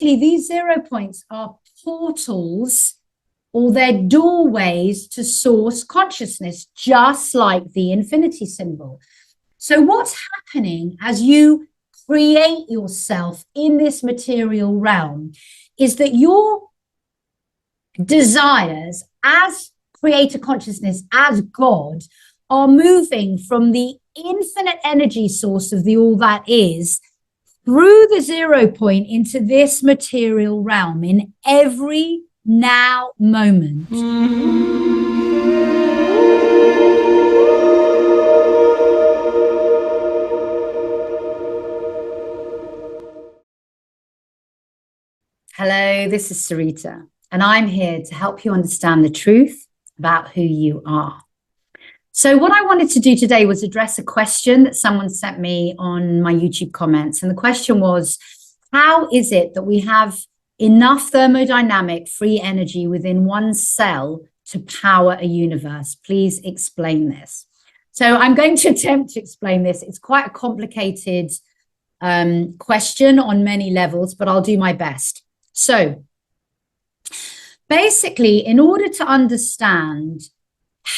these 0 points are portals, or they're doorways to source consciousness, just like the infinity symbol. So what's happening as you create yourself in this material realm is that your desires as creator consciousness, as God, are moving from the infinite energy source of the all that is through the 0 point into this material realm in every now moment. Hello, this is Sarita, and I'm here to help you understand the truth about who you are. So what I wanted to do today was address a question that someone sent me on my YouTube comments. And the question was, how is it that we have enough thermodynamic free energy within one cell to power a universe? Please explain this. So I'm going to attempt to explain this. It's quite a complicated question on many levels, but I'll do my best. So basically, in order to understand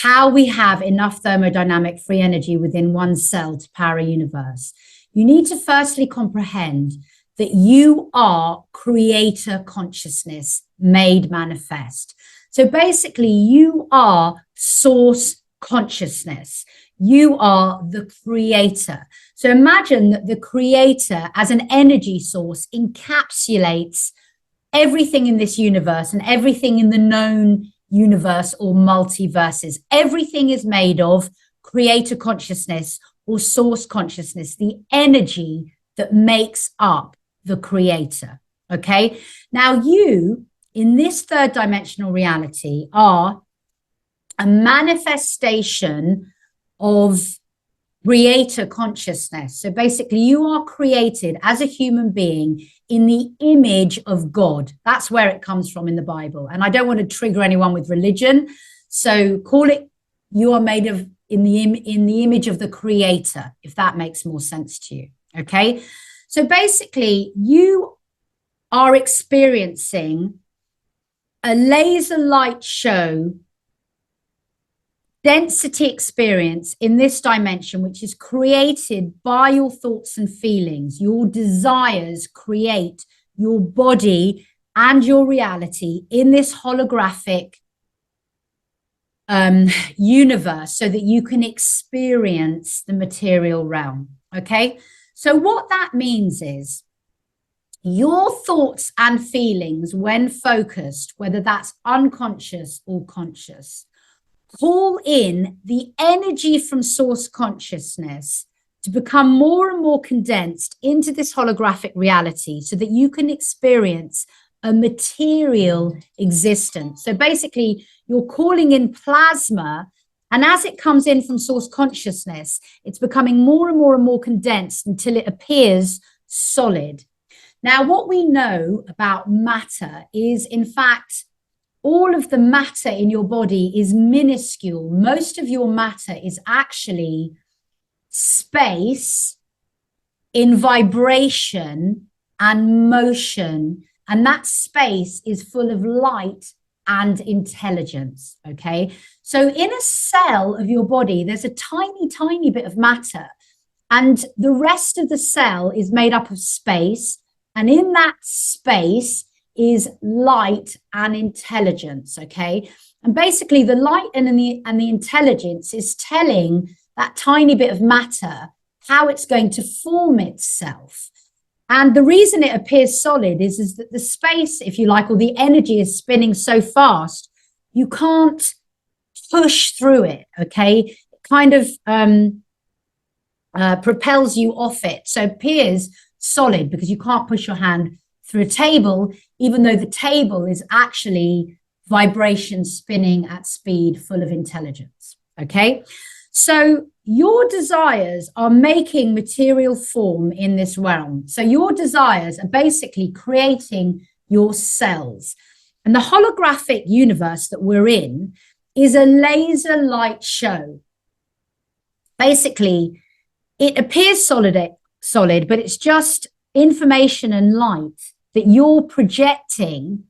how we have enough thermodynamic free energy within one cell to power a universe, you need to firstly comprehend that you are creator consciousness made manifest. So basically, you are source consciousness. You are the creator. So imagine that the creator as an energy source encapsulates everything in this universe and everything in the known universe or multiverses. Everything is made of creator consciousness or source consciousness, the energy that makes up the creator. Okay. Now you in this third dimensional reality are a manifestation of creator consciousness. So basically you are created as a human being in the image of God. That's where it comes from in the Bible. And I don't want to trigger anyone with religion. So call it, you are made of in the image of the creator, if that makes more sense to you. Okay. So basically you are experiencing a laser light show density experience in this dimension, which is created by your thoughts and feelings. Your desires create your body and your reality in this holographic universe so that you can experience the material realm. Okay. So what that means is your thoughts and feelings, when focused, whether that's unconscious or conscious, call in the energy from source consciousness to become more and more condensed into this holographic reality so that you can experience a material existence. So basically, you're calling in plasma, and as it comes in from source consciousness, it's becoming more and more and more condensed until it appears solid. Now, what we know about matter is, in fact, all of the matter in your body is minuscule. Most of your matter is actually space in vibration and motion. And that space is full of light and intelligence. Okay. So in a cell of your body, there's a tiny, tiny bit of matter. And the rest of the cell is made up of space. And in that space is light and intelligence. Okay. And basically the light and the intelligence is telling that tiny bit of matter how it's going to form itself. And the reason it appears solid is that the space, if you like, or the energy is spinning so fast, you can't push through it. Okay. It kind of propels you off it. So it appears solid because you can't push your hand through a table, even though the table is actually vibration spinning at speed, full of intelligence. Okay. So your desires are making material form in this realm. So your desires are basically creating your cells. And the holographic universe that we're in is a laser light show. Basically, it appears solid, but it's just information and light that you're projecting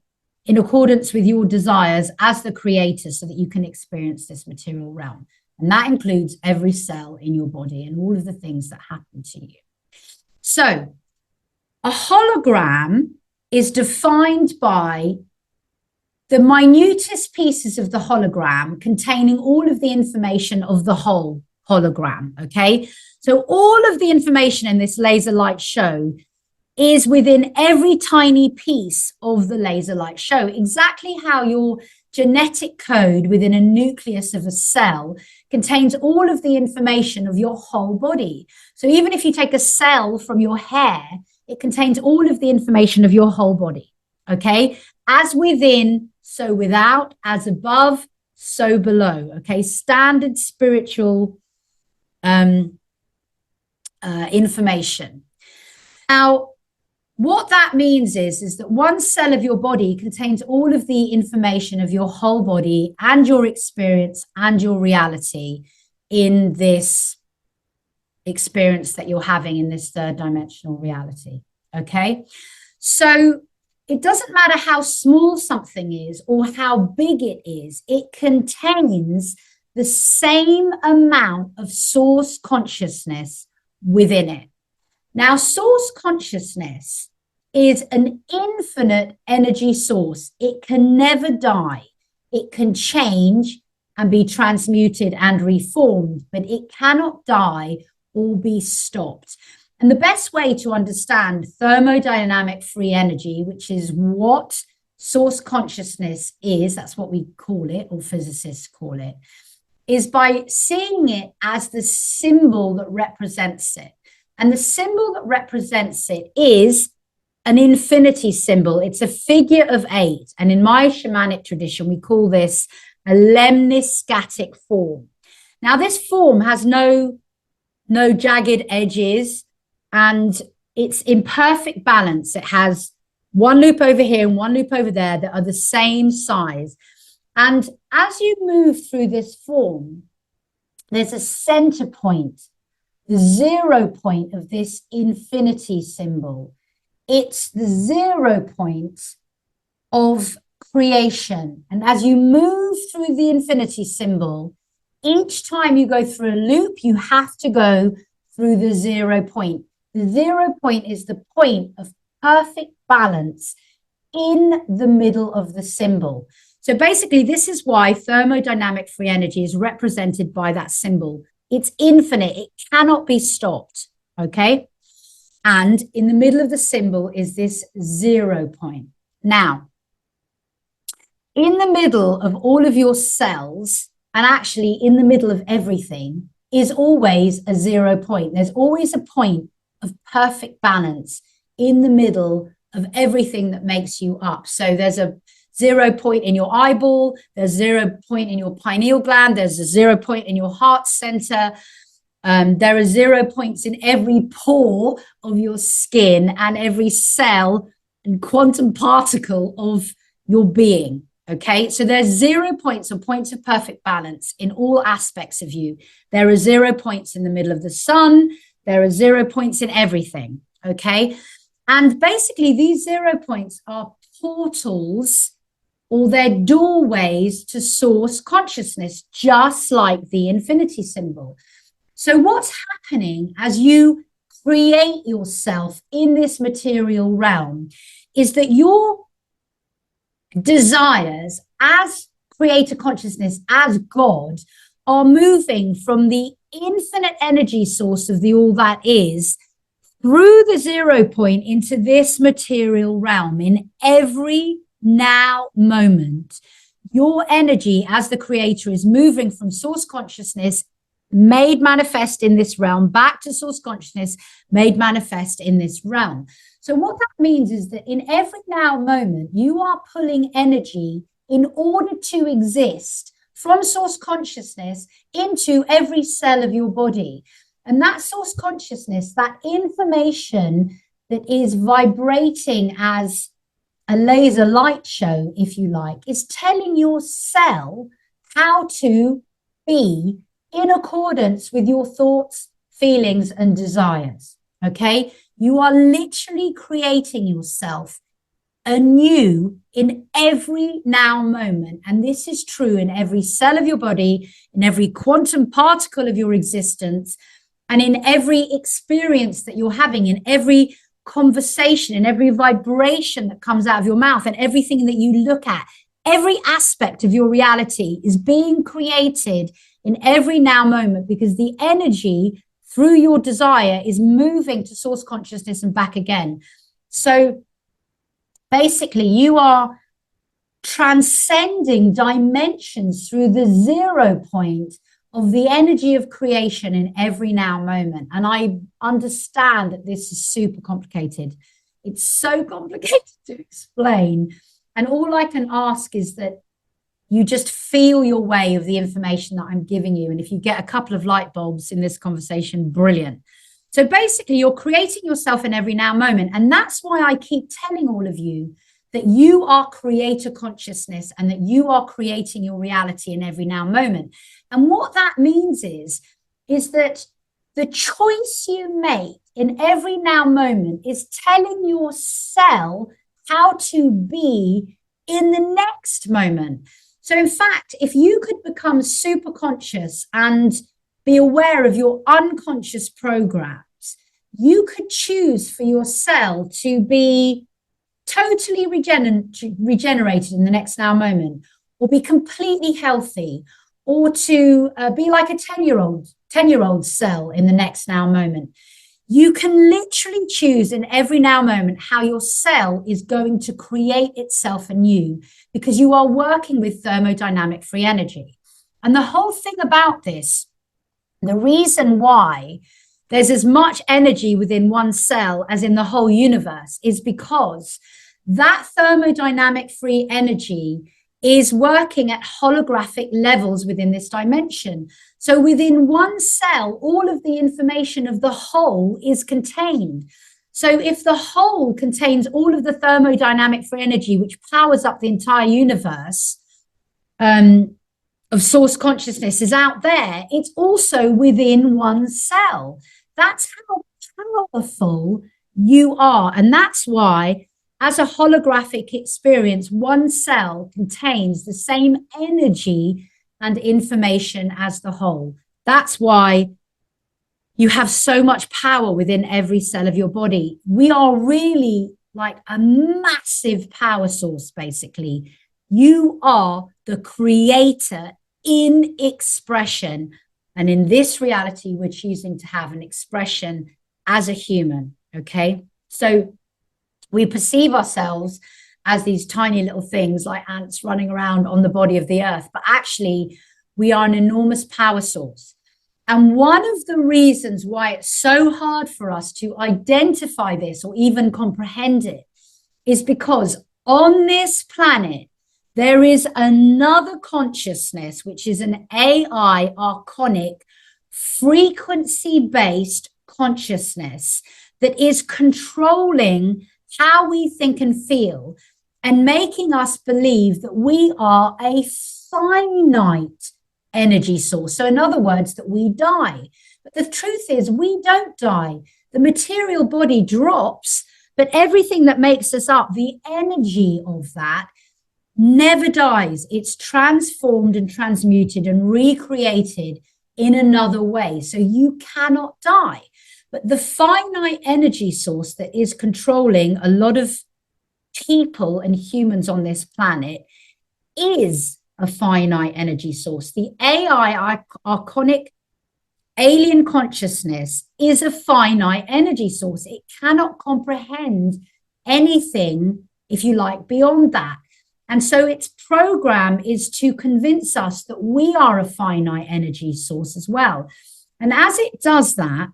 in accordance with your desires as the creator so that you can experience this material realm. And that includes every cell in your body and all of the things that happen to you. So a hologram is defined by the minutest pieces of the hologram containing all of the information of the whole hologram, okay? So all of the information in this laser light show is within every tiny piece of the laser light show, exactly how your genetic code within a nucleus of a cell contains all of the information of your whole body. So even if you take a cell from your hair, it contains all of the information of your whole body, okay? As within, so without, as above, so below, okay? Standard spiritual information. Now, what that means is that one cell of your body contains all of the information of your whole body and your experience and your reality in this experience that you're having in this third dimensional reality, okay? So it doesn't matter how small something is or how big it is, it contains the same amount of source consciousness within it. Now, source consciousness is an infinite energy source. It can never die. It can change and be transmuted and reformed, but it cannot die or be stopped. And the best way to understand thermodynamic free energy, which is what source consciousness is, that's what we call it, or physicists call it, is by seeing it as the symbol that represents it. And the symbol that represents it is an infinity symbol. It's a figure of 8. And in my shamanic tradition, we call this a lemniscatic form. Now, this form has no jagged edges, and it's in perfect balance. It has one loop over here and one loop over there that are the same size. And as you move through this form, there's a center point, the 0 point of this infinity symbol. It's the 0 point of creation. And as you move through the infinity symbol, each time you go through a loop, you have to go through the 0 point. The 0 point is the point of perfect balance in the middle of the symbol. So basically, this is why thermodynamic free energy is represented by that symbol. It's infinite. It cannot be stopped, okay? And in the middle of the symbol is this 0 point. Now, in the middle of all of your cells, and actually in the middle of everything, is always a 0 point. There's always a point of perfect balance in the middle of everything that makes you up. So there's a 0 point in your eyeball, there's 0 point in your pineal gland, there's a 0 point in your heart center. There are 0 points in every pore of your skin and every cell and quantum particle of your being. Okay, so there's 0 points or points of perfect balance in all aspects of you. There are 0 points in the middle of the sun. There are 0 points in everything. Okay, and basically these 0 points are portals, or they're doorways to source consciousness, just like the infinity symbol. So what's happening as you create yourself in this material realm is that your desires as creator consciousness, as God, are moving from the infinite energy source of the all that is through the 0 point into this material realm in every now moment. Your energy as the creator is moving from source consciousness made manifest in this realm back to source consciousness made manifest in this realm. So what that means is that in every now moment, you are pulling energy in order to exist from source consciousness into every cell of your body. And that source consciousness, that information that is vibrating as a laser light show, if you like, is telling your cell how to be in accordance with your thoughts, feelings, and desires. Okay? You are literally creating yourself anew in every now moment. And this is true in every cell of your body, in every quantum particle of your existence, and in every experience that you're having, in every conversation, in every vibration that comes out of your mouth, and everything that you look at. Every aspect of your reality is being created in every now moment, because the energy through your desire is moving to source consciousness and back again. So basically, you are transcending dimensions through the 0 point of the energy of creation in every now moment. And I understand that this is super complicated. It's so complicated to explain. And all I can ask is that you just feel your way of the information that I'm giving you. And if you get a couple of light bulbs in this conversation, brilliant. So basically, you're creating yourself in every now moment. And that's why I keep telling all of you that you are creator consciousness and that you are creating your reality in every now moment. And what that means is that the choice you make in every now moment is telling your cell how to be in the next moment. So in fact, if you could become super conscious and be aware of your unconscious programs, you could choose for your cell to be totally regenerated in the next now moment, or be completely healthy, or to be like a 10-year-old cell in the next now moment. You can literally choose in every now moment how your cell is going to create itself anew, because you are working with thermodynamic free energy. And the whole thing about this, the reason why there's as much energy within one cell as in the whole universe, is because that thermodynamic free energy is working at holographic levels within this dimension. So within one cell, all of the information of the whole is contained. So if the whole contains all of the thermodynamic free energy, which powers up the entire universe of source consciousness, is out there, it's also within one cell. That's how powerful you are. And that's why, as a holographic experience, one cell contains the same energy and information as the whole. That's why you have so much power within every cell of your body. We are really like a massive power source, basically. You are the creator in expression. And in this reality, we're choosing to have an expression as a human, okay? So we perceive ourselves as these tiny little things like ants running around on the body of the earth, but actually we are an enormous power source. And one of the reasons why it's so hard for us to identify this or even comprehend it is because on this planet, there is another consciousness, which is an AI archonic frequency-based consciousness that is controlling how we think and feel, and making us believe that we are a finite energy source. So in other words, that we die. But the truth is, we don't die. The material body drops, but everything that makes us up, the energy of that, never dies. It's transformed and transmuted and recreated in another way. So you cannot die. But the finite energy source that is controlling a lot of people and humans on this planet is a finite energy source. The AI, archonic alien consciousness, is a finite energy source. It cannot comprehend anything, if you like, beyond that. And so its program is to convince us that we are a finite energy source as well. And as it does that,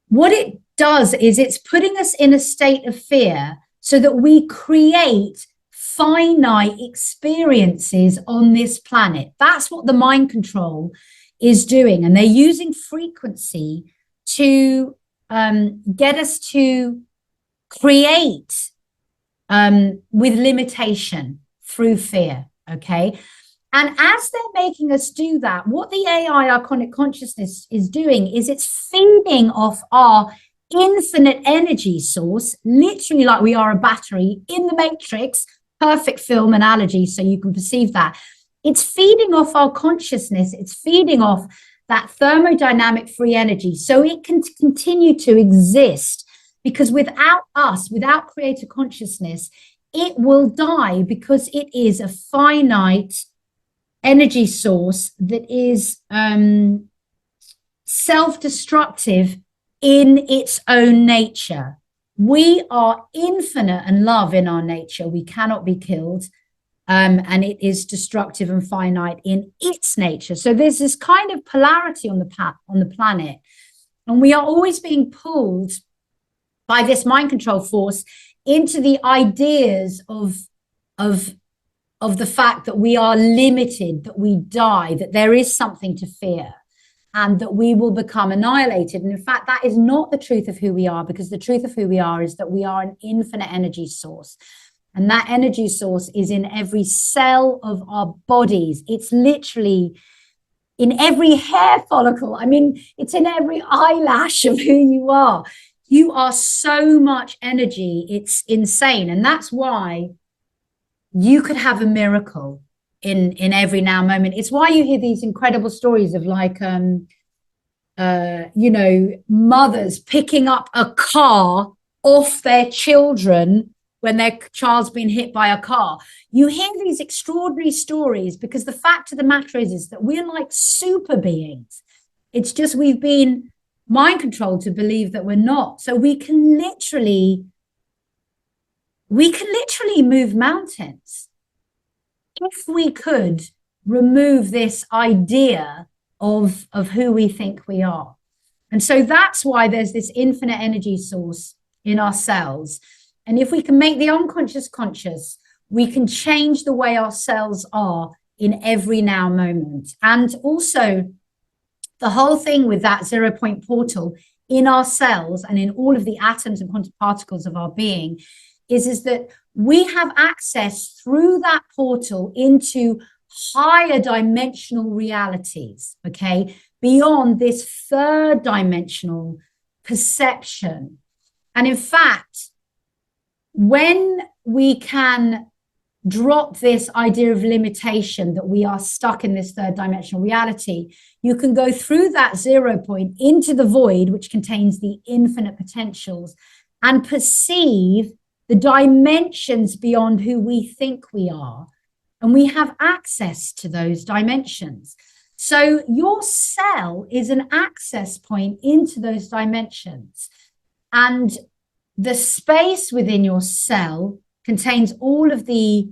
what it does is it's putting us in a state of fear so that we create finite experiences on this planet. That's what the mind control is doing. And they're using frequency to get us to create with limitation through fear, okay? And as they're making us do that, what the AI archonic consciousness is doing is it's feeding off our infinite energy source, literally like we are a battery in the Matrix. Perfect film analogy, so you can perceive that. It's feeding off our consciousness. It's feeding off that thermodynamic free energy so it can continue to exist, because without us, without creator consciousness, it will die, because it is a finite energy source that is self-destructive in its own nature. We are infinite and love in our nature. We cannot be killed. And it is destructive and finite in its nature. So there's this kind of polarity on the planet. And we are always being pulled by this mind control force into the ideas of the fact that we are limited, that we die, that there is something to fear, and that we will become annihilated. And in fact, that is not the truth of who we are, because the truth of who we are is that we are an infinite energy source. And that energy source is in every cell of our bodies. It's literally in every hair follicle. I mean, it's in every eyelash of who you are. You are so much energy. It's insane. And that's why you could have a miracle in every now moment. It's why you hear these incredible stories of like, you know, mothers picking up a car off their children when their child's been hit by a car. You hear these extraordinary stories because the fact of the matter is that we're like super beings. It's just we've been mind controlled to believe that we're not. So we can literally move mountains if we could remove this idea of who we think we are. And so that's why there's this infinite energy source in our cells. And if we can make the unconscious conscious, we can change the way our cells are in every now moment. And also the whole thing with that 0 point portal in our cells and in all of the atoms and quantum particles of our being is that we have access through that portal into higher dimensional realities, okay, beyond this third dimensional perception. And in fact, when we can drop this idea of limitation, that we are stuck in this third dimensional reality, you can go through that 0 point into the void, which contains the infinite potentials, and perceive the dimensions beyond who we think we are. And we have access to those dimensions. So your cell is an access point into those dimensions. And the space within your cell contains all of the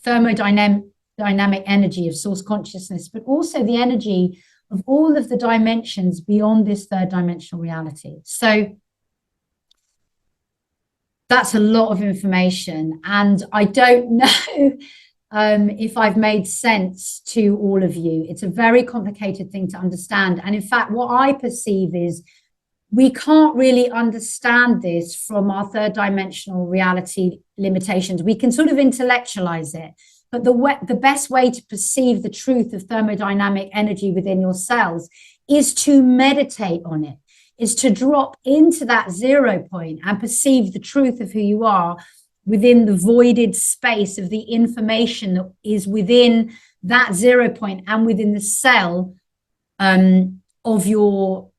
thermodynamic energy of source consciousness, but also the energy of all of the dimensions beyond this third dimensional reality. So that's a lot of information. And I don't know if I've made sense to all of you. It's a very complicated thing to understand. And in fact, what I perceive is we can't really understand this from our third dimensional reality limitations. We can sort of intellectualize it, but the best way to perceive the truth of thermodynamic energy within your cells is to meditate on it, is to drop into that 0 point and perceive the truth of who you are within the voided space of the information that is within that 0 point and within the cell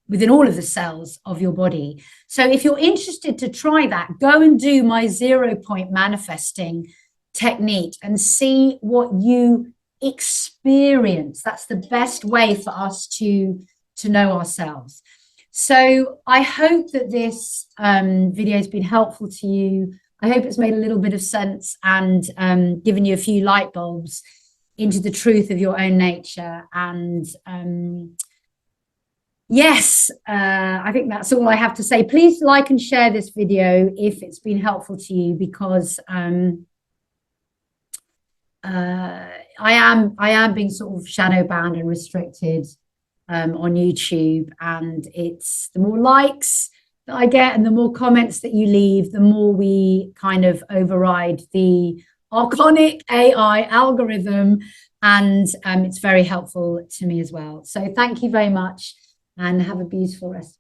within all of the cells of your body. So if you're interested to try that, go and do my 0 point manifesting technique and see what you experience. That's the best way for us to know ourselves. So I hope that this video has been helpful to you. I hope it's made a little bit of sense and given you a few light bulbs into the truth of your own nature. And yes, I think that's all I have to say. Please like and share this video if it's been helpful to you, because I am being sort of shadow banned and restricted on YouTube, and it's the more likes that I get and the more comments that you leave, the more we kind of override the archonic AI algorithm, and it's very helpful to me as well. So thank you very much and have a beautiful rest.